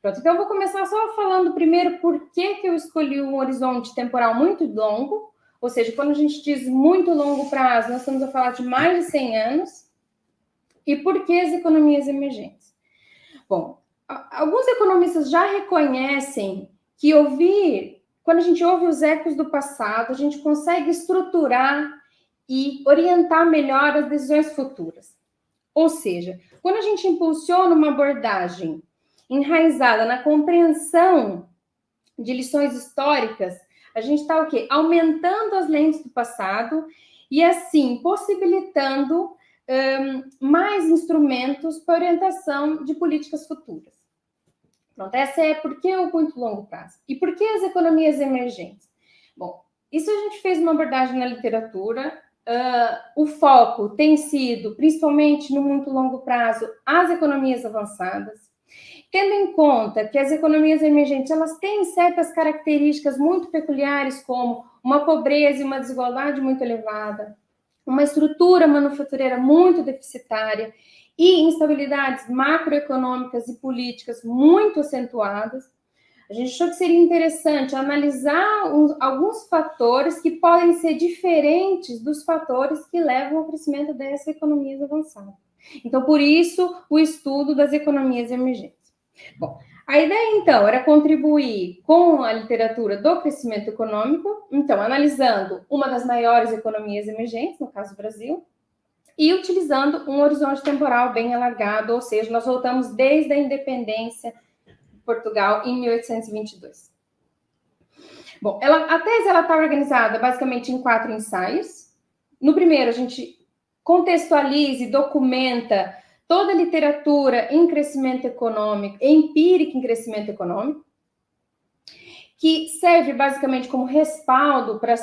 Pronto, então eu vou começar só falando primeiro por que eu escolhi um horizonte temporal muito longo. Ou seja, quando a gente diz muito longo prazo, nós estamos a falar de mais de 100 anos. E por que as economias emergentes? Bom, alguns economistas já reconhecem que quando a gente ouve os ecos do passado, a gente consegue estruturar e orientar melhor as decisões futuras. Ou seja, quando a gente impulsiona uma abordagem enraizada na compreensão de lições históricas, a gente está o quê? Aumentando as lentes do passado e, assim, possibilitando mais instrumentos para orientação de políticas futuras. Pronto, essa é por que o muito longo prazo. E por que as economias emergentes? Bom, isso a gente fez uma abordagem na literatura. O foco tem sido, principalmente no muito longo prazo, as economias avançadas. Tendo em conta que as economias emergentes elas têm certas características muito peculiares, como uma pobreza e uma desigualdade muito elevada, uma estrutura manufatureira muito deficitária e instabilidades macroeconômicas e políticas muito acentuadas, a gente achou que seria interessante analisar alguns fatores que podem ser diferentes dos fatores que levam ao crescimento dessas economias avançadas. Então, por isso, o estudo das economias emergentes. Bom, a ideia, então, era contribuir com a literatura do crescimento econômico, então, analisando uma das maiores economias emergentes, no caso do Brasil, e utilizando um horizonte temporal bem alargado, ou seja, nós voltamos desde a independência de Portugal em 1822. Bom, a tese está organizada basicamente em 4 ensaios. No primeiro, a gente contextualiza e documenta toda a literatura em crescimento econômico, empírica em crescimento econômico, que serve basicamente como respaldo para os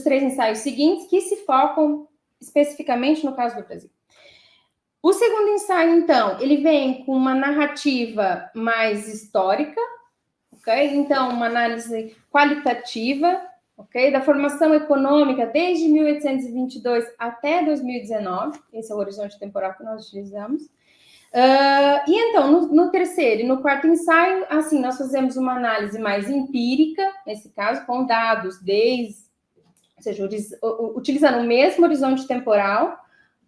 3 ensaios seguintes, que se focam especificamente no caso do Brasil. O segundo ensaio, então, ele vem com uma narrativa mais histórica, ok? Então, uma análise qualitativa, ok? Da formação econômica desde 1822 até 2019, esse é o horizonte temporal que nós utilizamos. E então, no terceiro e no quarto ensaio, assim, nós fazemos uma análise mais empírica, nesse caso, com dados ou seja, utilizando o mesmo horizonte temporal,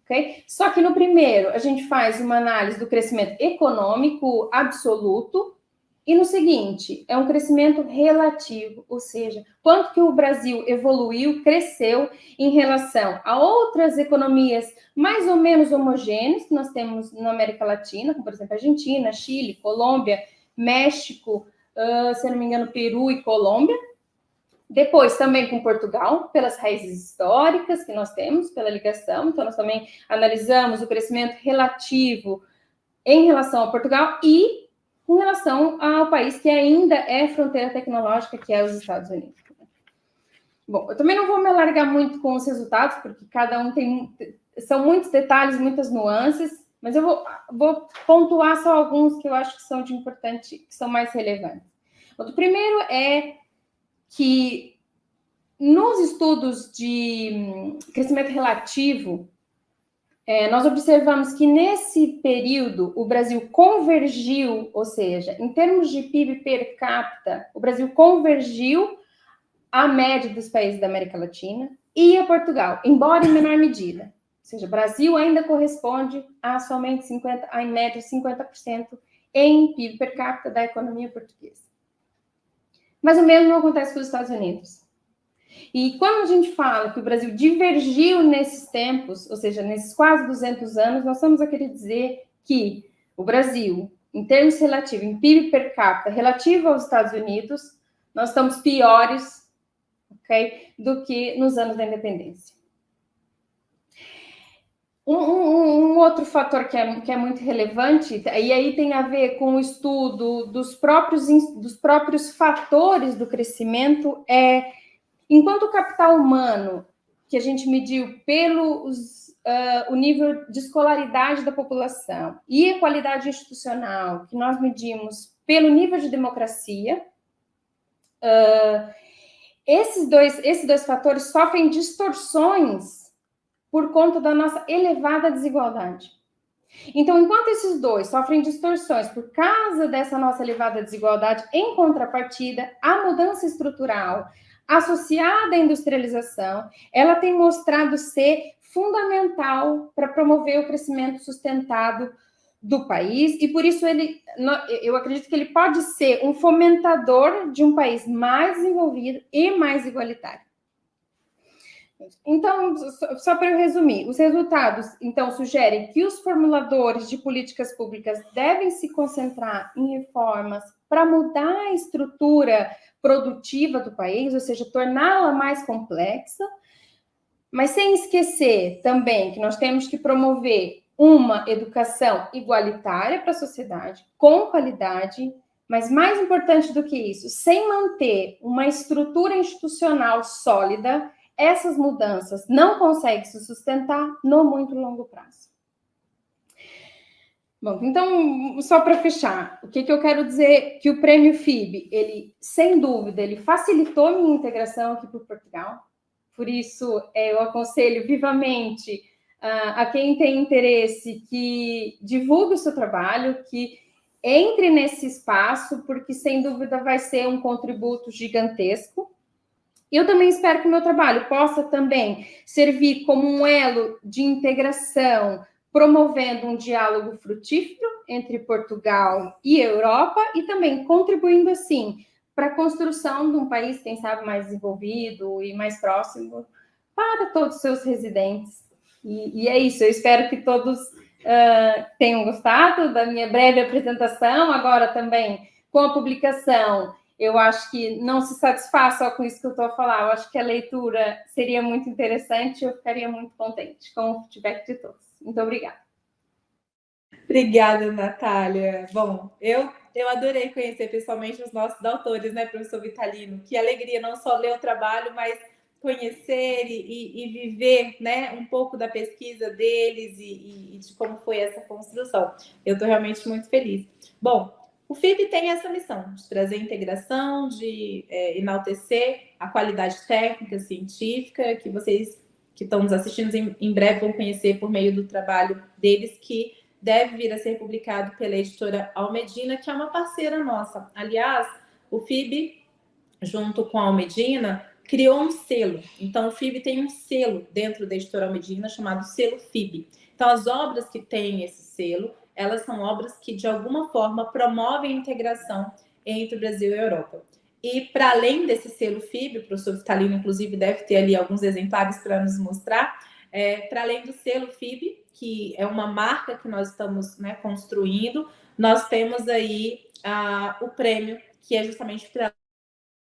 ok? Só que no primeiro, a gente faz uma análise do crescimento econômico absoluto, e no seguinte, é um crescimento relativo, ou seja, quanto que o Brasil evoluiu, cresceu em relação a outras economias mais ou menos homogêneas que nós temos na América Latina, como por exemplo Argentina, Chile, Colômbia, México, se eu não me engano, Peru e Colômbia. Depois também com Portugal, pelas raízes históricas que nós temos, pela ligação. Então nós também analisamos o crescimento relativo em relação a Portugal e com relação ao país que ainda é fronteira tecnológica, que é os Estados Unidos. Bom, eu também não vou me alargar muito com os resultados, porque cada um são muitos detalhes, muitas nuances, mas eu vou pontuar só alguns que eu acho que são de importante, que são mais relevantes. O primeiro é que nos estudos de crescimento relativo, nós observamos que nesse período o Brasil convergiu, ou seja, em termos de PIB per capita, o Brasil convergiu à média dos países da América Latina e a Portugal, embora em menor medida. Ou seja, o Brasil ainda corresponde a somente em média, 50% em PIB per capita da economia portuguesa. Mas o mesmo não acontece com os Estados Unidos. E quando a gente fala que o Brasil divergiu nesses tempos, ou seja, nesses quase 200 anos, nós estamos a querer dizer que o Brasil, em termos relativos, em PIB per capita, relativo aos Estados Unidos, nós estamos piores, okay, do que nos anos da independência. Um outro fator que é muito relevante, e aí tem a ver com o estudo dos próprios fatores do crescimento, enquanto o capital humano, que a gente mediu pelo o nível de escolaridade da população e a qualidade institucional, que nós medimos pelo nível de democracia, esses dois fatores sofrem distorções por conta da nossa elevada desigualdade. Então, enquanto esses dois sofrem distorções por causa dessa nossa elevada desigualdade, em contrapartida, a mudança estrutural associada à industrialização, ela tem mostrado ser fundamental para promover o crescimento sustentado do país, e por isso eu acredito que ele pode ser um fomentador de um país mais desenvolvido e mais igualitário. Então, só para eu resumir, os resultados, então, sugerem que os formuladores de políticas públicas devem se concentrar em reformas para mudar a estrutura produtiva do país, ou seja, torná-la mais complexa, mas sem esquecer também que nós temos que promover uma educação igualitária para a sociedade, com qualidade, mas mais importante do que isso, sem manter uma estrutura institucional sólida, essas mudanças não conseguem se sustentar no muito longo prazo. Bom, então, só para fechar, o que eu quero dizer que o Prêmio FIB, ele, sem dúvida, ele facilitou minha integração aqui para Portugal. Por isso, eu aconselho vivamente a quem tem interesse que divulgue o seu trabalho, que entre nesse espaço, porque, sem dúvida, vai ser um contributo gigantesco. Eu também espero que o meu trabalho possa também servir como um elo de integração, promovendo um diálogo frutífero entre Portugal e Europa e também contribuindo, assim, para a construção de um país, quem sabe, mais desenvolvido e mais próximo para todos os seus residentes. E é isso, eu espero que todos tenham gostado da minha breve apresentação, agora também com a publicação. Eu acho que não se satisfaz só com isso que eu estou a falar. Eu acho que a leitura seria muito interessante e eu ficaria muito contente com o feedback de todos. Muito obrigada. Obrigada, Natália. Bom, eu adorei conhecer pessoalmente os nossos autores, né, professor Vitalino? Que alegria não só ler o trabalho, mas conhecer e viver, né, um pouco da pesquisa deles e de como foi essa construção. Eu estou realmente muito feliz. Bom, o FIB tem essa missão de trazer integração, de enaltecer a qualidade técnica, científica, que vocês que estão nos assistindo em breve vão conhecer por meio do trabalho deles, que deve vir a ser publicado pela editora Almedina, que é uma parceira nossa. Aliás, o FIB, junto com a Almedina, criou um selo. Então, o FIB tem um selo dentro da editora Almedina chamado selo FIB. Então, as obras que têm esse selo, elas são obras que, de alguma forma, promovem a integração entre o Brasil e a Europa. E, para além desse selo FIB, o professor Vitalino, inclusive, deve ter ali alguns exemplares para nos mostrar, para além do selo FIB, que é uma marca que nós estamos, né, construindo, nós temos aí o prêmio, que é justamente para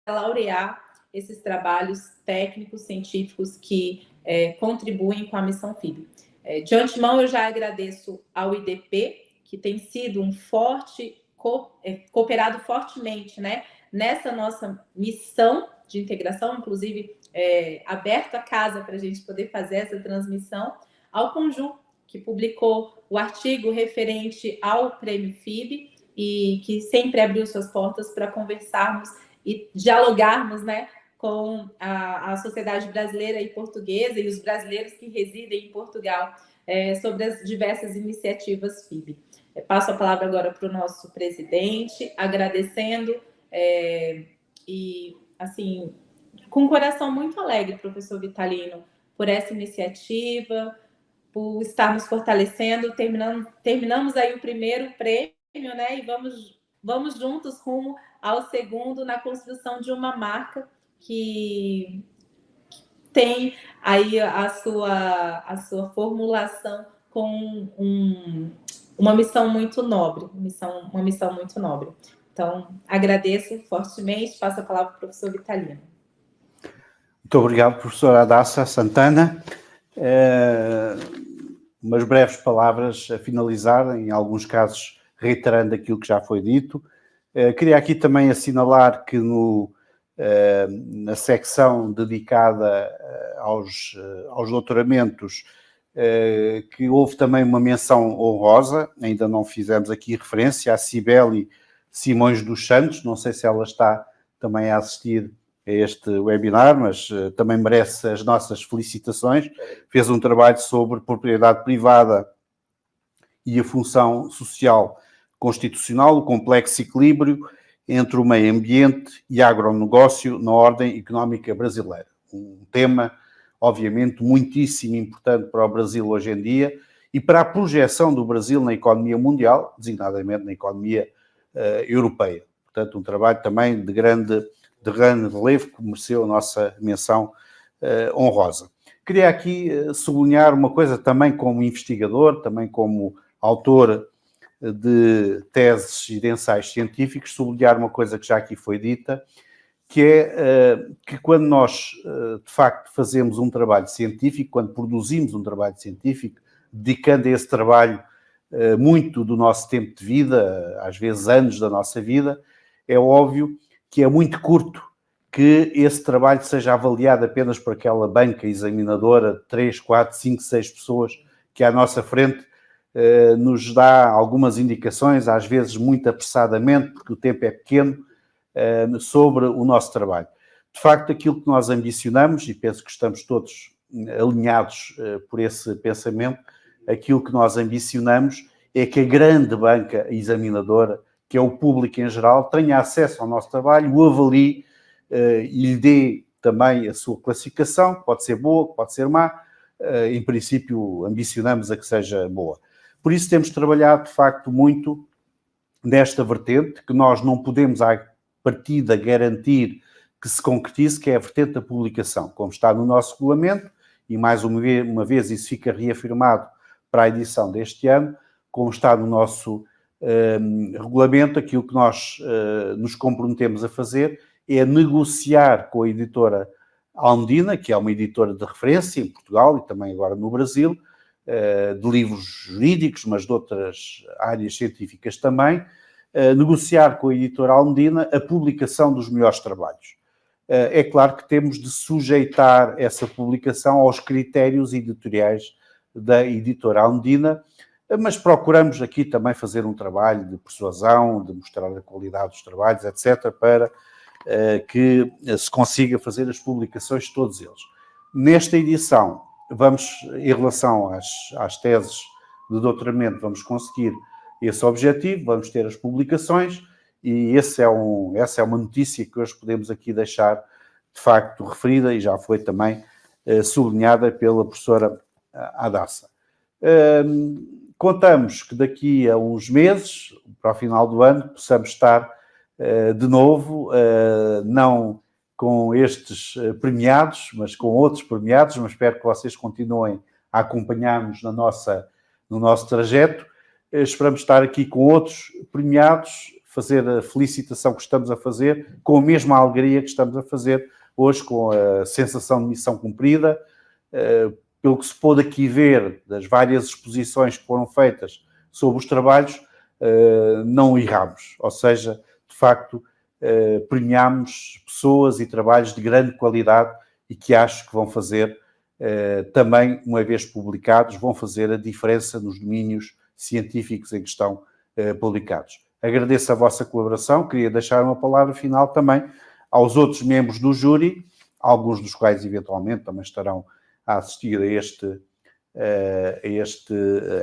laurear esses trabalhos técnicos, científicos que contribuem com a missão FIB. De antemão, eu já agradeço ao IDP, que tem sido um cooperado fortemente, né, nessa nossa missão de integração, inclusive aberto a casa para a gente poder fazer essa transmissão, ao Conju, que publicou o artigo referente ao Prêmio FIB e que sempre abriu suas portas para conversarmos e dialogarmos, né, com a sociedade brasileira e portuguesa e os brasileiros que residem em Portugal sobre as diversas iniciativas FIB. Passo a palavra agora para o nosso presidente, agradecendo e, assim, com um coração muito alegre, professor Vitalino, por essa iniciativa, por estarmos fortalecendo. Terminamos aí o primeiro prêmio, né? E vamos juntos rumo ao segundo, na construção de uma marca que tem aí a sua formulação com uma missão muito nobre, uma missão muito nobre. Então, agradeço fortemente, passo a palavra para o professor Vitalino. Muito obrigado, professora Adassa Santana. Umas breves palavras a finalizar, em alguns casos reiterando aquilo que já foi dito. Queria aqui também assinalar que na secção dedicada aos doutoramentos, que houve também uma menção honrosa, ainda não fizemos aqui referência, à Cibele Simões dos Santos, não sei se ela está também a assistir a este webinar, mas também merece as nossas felicitações. Fez um trabalho sobre propriedade privada e a função social constitucional, o complexo equilíbrio entre o meio ambiente e agronegócio na ordem económica brasileira. Um tema, obviamente, muitíssimo importante para o Brasil hoje em dia e para a projeção do Brasil na economia mundial, designadamente na economia europeia. Portanto, um trabalho também de grande relevo que mereceu a nossa menção honrosa. Queria aqui sublinhar uma coisa também como investigador, também como autor de teses e de ensaios científicos, sublinhar uma coisa que já aqui foi dita, que é que quando nós, de facto, fazemos um trabalho científico, quando produzimos um trabalho científico, dedicando a esse trabalho muito do nosso tempo de vida, às vezes anos da nossa vida, é óbvio que é muito curto que esse trabalho seja avaliado apenas por aquela banca examinadora de 3, 4, 5, 6 pessoas que à nossa frente nos dá algumas indicações, às vezes muito apressadamente, porque o tempo é pequeno, sobre o nosso trabalho. De facto, aquilo que nós ambicionamos, e penso que estamos todos alinhados por esse pensamento, aquilo que nós ambicionamos é que a grande banca examinadora, que é o público em geral, tenha acesso ao nosso trabalho, o avalie e lhe dê também a sua classificação, pode ser boa, pode ser má, em princípio ambicionamos a que seja boa. Por isso temos trabalhado, de facto, muito nesta vertente, que nós não podemos, à partida, garantir que se concretize, que é a vertente da publicação, como está no nosso regulamento, e mais uma vez isso fica reafirmado para a edição deste ano, como está no nosso regulamento, aquilo que nós nos comprometemos a fazer é negociar com a editora Almedina, que é uma editora de referência em Portugal e também agora no Brasil, de livros jurídicos, mas de outras áreas científicas também, negociar com a editora Almedina a publicação dos melhores trabalhos. É claro que temos de sujeitar essa publicação aos critérios editoriais da editora Almedina, mas procuramos aqui também fazer um trabalho de persuasão, de mostrar a qualidade dos trabalhos, etc., para que se consiga fazer as publicações de todos eles. Nesta edição, vamos, em relação às teses de doutoramento, vamos conseguir esse objetivo, vamos ter as publicações, e essa é uma notícia que hoje podemos aqui deixar, de facto, referida, e já foi também sublinhada pela professora Adassa. Contamos que daqui a uns meses, para o final do ano, possamos estar de novo, não com estes premiados, mas com outros premiados, mas espero que vocês continuem a acompanhar-nos no nosso trajeto. Esperamos estar aqui com outros premiados, fazer a felicitação que estamos a fazer, com a mesma alegria que estamos a fazer hoje, com a sensação de missão cumprida. Pelo que se pôde aqui ver das várias exposições que foram feitas sobre os trabalhos, não erramos. Ou seja, de facto, premiamos pessoas e trabalhos de grande qualidade e que acho que vão fazer, também, uma vez publicados, vão fazer a diferença nos domínios científicos em que estão publicados. Agradeço a vossa colaboração, queria deixar uma palavra final também aos outros membros do júri, alguns dos quais eventualmente também estarão a assistir a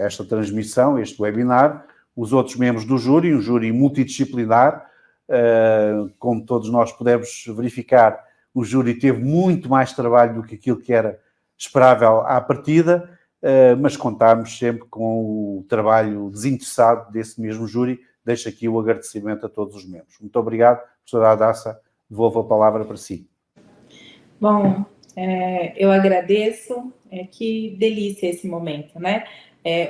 esta transmissão, este webinar, os outros membros do júri, um júri multidisciplinar. Como todos nós pudemos verificar, o júri teve muito mais trabalho do que aquilo que era esperável à partida, mas contámos sempre com o trabalho desinteressado desse mesmo júri. Deixo aqui o agradecimento a todos os membros. Muito obrigado, professora Adassa, devolvo a palavra para si. Bom, eu agradeço, que delícia esse momento, né?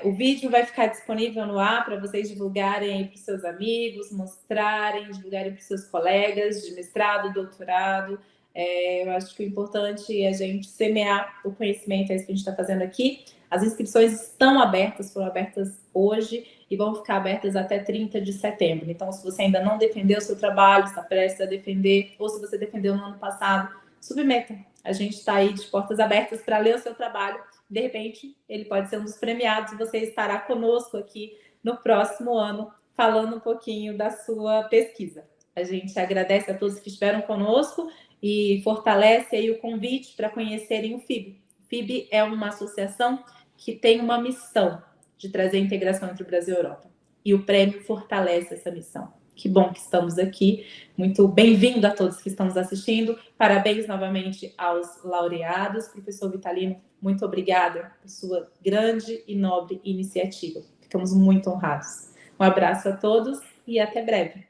O vídeo vai ficar disponível no ar para vocês divulgarem para os seus amigos, mostrarem, divulgarem para os seus colegas de mestrado, doutorado. Eu acho que o importante é a gente semear o conhecimento, é isso que a gente está fazendo aqui. As inscrições estão abertas, foram abertas hoje e vão ficar abertas até 30 de setembro. Então, se você ainda não defendeu o seu trabalho, está prestes a defender, ou se você defendeu no ano passado, submeta. A gente está aí de portas abertas para ler o seu trabalho. De repente, ele pode ser um dos premiados e você estará conosco aqui no próximo ano, falando um pouquinho da sua pesquisa. A gente agradece a todos que estiveram conosco e fortalece aí o convite para conhecerem o FIB. O FIB é uma associação que tem uma missão de trazer a integração entre o Brasil e a Europa. E o prêmio fortalece essa missão. Que bom que estamos aqui. Muito bem-vindo a todos que estão nos assistindo. Parabéns novamente aos laureados. Professor Vitalino, muito obrigada por sua grande e nobre iniciativa. Ficamos muito honrados. Um abraço a todos e até breve.